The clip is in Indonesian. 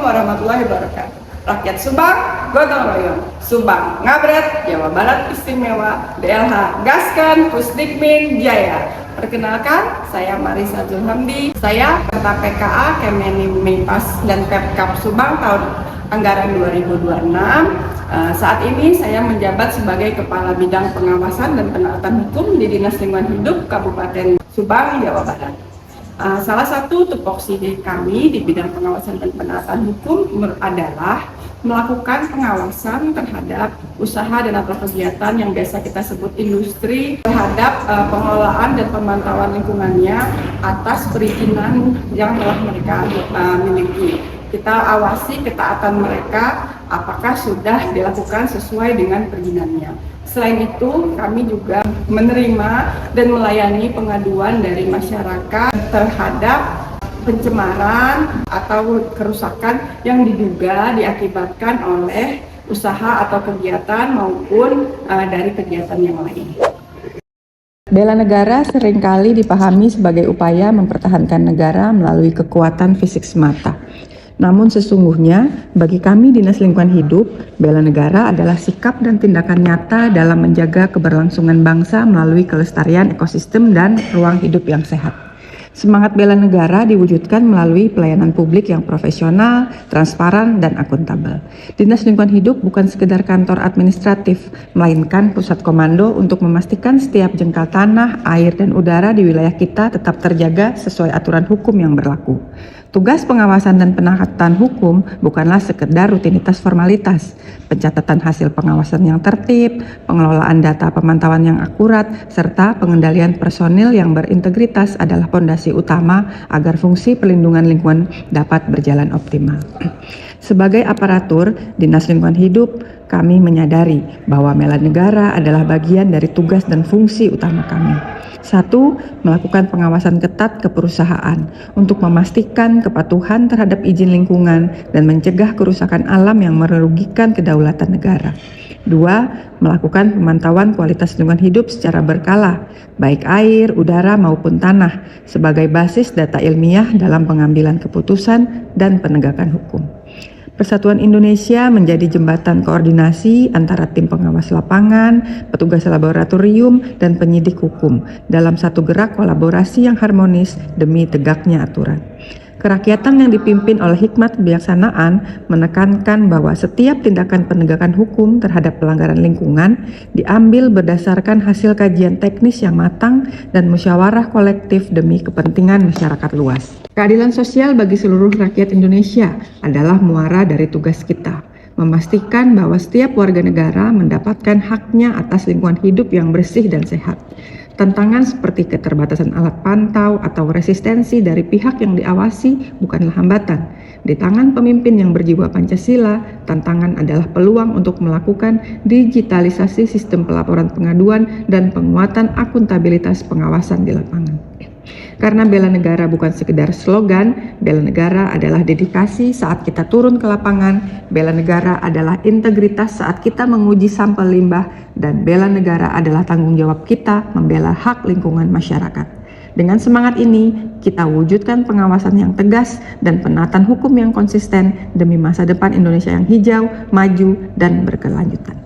warahmatullahi wabarakatuh. Rakyat Subang, gotong royong. Subang, ngabret, Jawa Barat istimewa, BLH, gaskan, Pusdikmin, Jaya. Perkenalkan, saya Marisa Zulhamdi. Saya peserta PKA Kemenimpas dan Pemkab Subang tahun anggaran 2026. Saat ini saya menjabat sebagai Kepala Bidang Pengawasan dan Penaatan Hukum di Dinas Lingkungan Hidup Kabupaten Subang, Jawa Barat. Salah satu tupoksi kami di bidang pengawasan dan penaatan hukum adalah melakukan pengawasan terhadap usaha dan atau kegiatan yang biasa kita sebut industri terhadap pengelolaan dan pemantauan lingkungannya atas perizinan yang telah mereka miliki. Kita awasi ketaatan mereka apakah sudah dilakukan sesuai dengan perizinannya. Selain itu, kami juga menerima dan melayani pengaduan dari masyarakat terhadap pencemaran atau kerusakan yang diduga diakibatkan oleh usaha atau kegiatan maupun dari kegiatan yang lain. Bela negara seringkali dipahami sebagai upaya mempertahankan negara melalui kekuatan fisik semata. Namun sesungguhnya, bagi kami Dinas Lingkungan Hidup, bela negara adalah sikap dan tindakan nyata dalam menjaga keberlangsungan bangsa melalui kelestarian ekosistem dan ruang hidup yang sehat. Semangat bela negara diwujudkan melalui pelayanan publik yang profesional, transparan, dan akuntabel. Dinas Lingkungan Hidup bukan sekedar kantor administratif, melainkan pusat komando untuk memastikan setiap jengkal tanah, air, dan udara di wilayah kita tetap terjaga sesuai aturan hukum yang berlaku. Tugas pengawasan dan penaatan hukum bukanlah sekedar rutinitas formalitas. Pencatatan hasil pengawasan yang tertib, pengelolaan data pemantauan yang akurat, serta pengendalian personil yang berintegritas adalah fondasi utama agar fungsi pelindungan lingkungan dapat berjalan optimal. Sebagai aparatur Dinas Lingkungan Hidup, kami menyadari bahwa bela negara adalah bagian dari tugas dan fungsi utama kami. 1. Melakukan pengawasan ketat ke perusahaan untuk memastikan kepatuhan terhadap izin lingkungan dan mencegah kerusakan alam yang merugikan kedaulatan negara. 2. Melakukan pemantauan kualitas lingkungan hidup secara berkala, baik air, udara maupun tanah, sebagai basis data ilmiah dalam pengambilan keputusan dan penegakan hukum. Persatuan Indonesia menjadi jembatan koordinasi antara tim pengawas lapangan, petugas laboratorium, dan penyidik hukum dalam satu gerak kolaborasi yang harmonis demi tegaknya aturan. Kerakyatan yang dipimpin oleh hikmat kebijaksanaan menekankan bahwa setiap tindakan penegakan hukum terhadap pelanggaran lingkungan diambil berdasarkan hasil kajian teknis yang matang dan musyawarah kolektif demi kepentingan masyarakat luas. Keadilan sosial bagi seluruh rakyat Indonesia adalah muara dari tugas kita, memastikan bahwa setiap warga negara mendapatkan haknya atas lingkungan hidup yang bersih dan sehat. Tantangan seperti keterbatasan alat pantau atau resistensi dari pihak yang diawasi bukanlah hambatan. Di tangan pemimpin yang berjiwa Pancasila, tantangan adalah peluang untuk melakukan digitalisasi sistem pelaporan pengaduan dan penguatan akuntabilitas pengawasan di lapangan. Karena bela negara bukan sekedar slogan, bela negara adalah dedikasi saat kita turun ke lapangan, bela negara adalah integritas saat kita menguji sampel limbah, dan bela negara adalah tanggung jawab kita membela hak lingkungan masyarakat. Dengan semangat ini, kita wujudkan pengawasan yang tegas dan penataan hukum yang konsisten demi masa depan Indonesia yang hijau, maju, dan berkelanjutan.